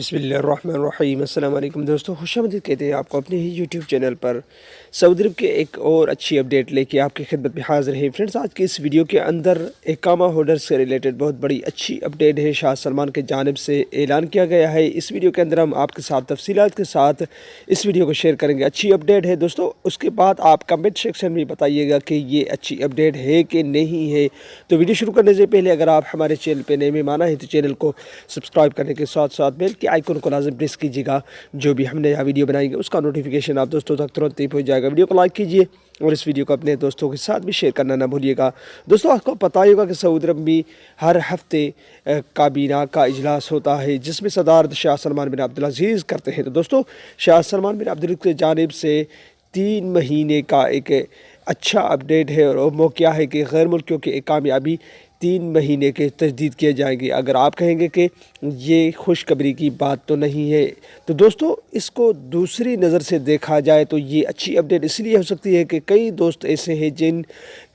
बिस्मिल्लाहिर्रहमानिर्रहीम। अस्सलाम वालेकुम दोस्तों, खुशामदीद कहते हैं आपको अपने ही यूट्यूब चैनल पर। सऊदी अरब के एक और अच्छी अपडेट लेके आपकी खिदमत में हाज़िर है। फ्रेंड्स, आज की इस वीडियो के अंदर इकामा होल्डर से रिलेटेड बहुत बड़ी अच्छी अपडेट है, शाह सलमान के जानिब से ऐलान किया गया है। इस वीडियो के अंदर हम आपके साथ तफसीलात के साथ इस वीडियो को शेयर करेंगे। अच्छी अपडेट है दोस्तों, उसके बाद आप कमेंट सेक्शन में बताइएगा कि ये अच्छी अपडेट है कि नहीं है। तो वीडियो शुरू करने से पहले अगर आप हमारे चैनल पर नए मेहमान हैं तो चैनल को सब्सक्राइब करने के साथ साथ बेल के आइकन को लाज़िम प्रेस कीजिएगा। जो भी हमने यहाँ वीडियो बनाएंगे उसका नोटिफिकेशन आप दोस्तों तक तुरंत ही पहुँच जाएगा। वीडियो को लाइक कीजिए और इस वीडियो को अपने दोस्तों के साथ भी शेयर करना ना भूलिएगा। दोस्तों, आपको पता ही होगा कि सऊदी अरब में हर हफ्ते काबीना का इजलास होता है जिसमें सदारत शाह सलमान बिन अब्दुल अज़ीज़ करते हैं। तो दोस्तों, शाह सलमान बिन अब्दुल अज़ीज़ की जानिब से 3 महीने का एक अच्छा अपडेट है और वो क्या है कि गैर मुल्कियों की एक कामयाबी 3 महीने के तजदीद किए जाएंगे। अगर आप कहेंगे कि ये खुशखबरी की बात तो नहीं है, तो दोस्तों इसको दूसरी नज़र से देखा जाए तो ये अच्छी अपडेट इसलिए हो सकती है कि कई दोस्त ऐसे हैं जिन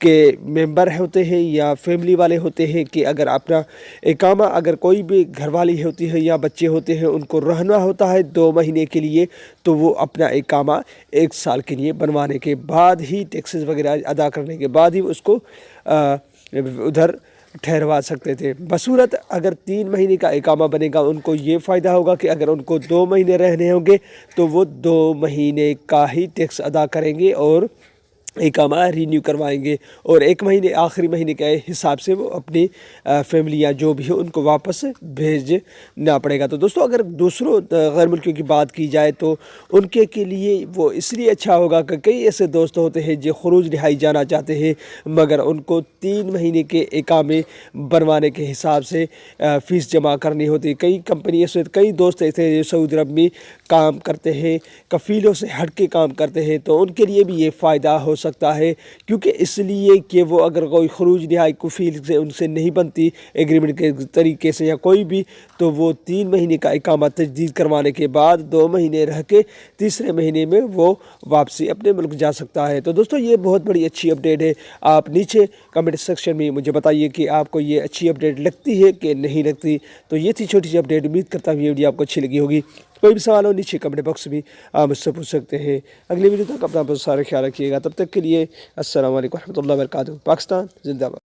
के मेंबर होते हैं या फैमिली वाले होते हैं कि अगर अपना इकामा अगर कोई भी घरवाली होती है या बच्चे होते हैं उनको रहना होता है 2 महीने के लिए, तो वो अपना इकामा 1 साल के लिए बनवाने के बाद ही टैक्सेस वगैरह अदा करने के बाद ही उसको उधर ठहरवा सकते थे। बसूरत अगर 3 महीने का इकामा बनेगा उनको ये फ़ायदा होगा कि अगर उनको 2 महीने रहने होंगे तो वो 2 महीने का ही टैक्स अदा करेंगे और इकामा रीन्यू करवाएंगे और 1 महीने आखिरी महीने के हिसाब से वो अपनी फैमिली या जो भी है उनको वापस भेजना पड़ेगा। तो दोस्तों, अगर दूसरों गैर मुल्कियों की बात की जाए तो उनके के लिए वो इसलिए अच्छा होगा कि कई ऐसे दोस्त होते हैं जो खरूज रिहाई जाना चाहते हैं मगर उनको 3 महीने के इकामे बनवाने के हिसाब से फ़ीस जमा करनी होती है। कई कंपनी से कई दोस्त ऐसे जो सऊदी अरब में काम करते हैं, कफ़ीलों से हट के काम करते हैं, तो उनके लिए भी ये फ़ायदा हो सकता है क्योंकि इसलिए कि वो अगर कोई खरूज रिहाई कफ़ील से उनसे नहीं बनती एग्रीमेंट के तरीके से या कोई भी, तो वो 3 महीने का इकामा तजदीद करवाने के बाद 2 महीने रह के तीसरे महीने में वो वापसी अपने मुल्क जा सकता है। तो दोस्तों, ये बहुत बड़ी अच्छी अपडेट है। आप नीचे कमेंट सेक्शन में मुझे बताइए कि आपको ये अच्छी अपडेट लगती है कि नहीं लगती। तो ये थी छोटी सी अपडेट। उम्मीद करता हूँ ये वीडियो आपको अच्छी लगी होगी। कोई भी सवाल हो नीचे कमेंट बॉक्स में आप मुझसे पूछ सकते हैं। अगली वीडियो तक अपना बहुत सारा ख्याल रखिएगा। तब तक के लिए अस्सलाम वालेकुम रहमतुल्लाहि व बरकातहू। पाकिस्तान जिंदाबाद।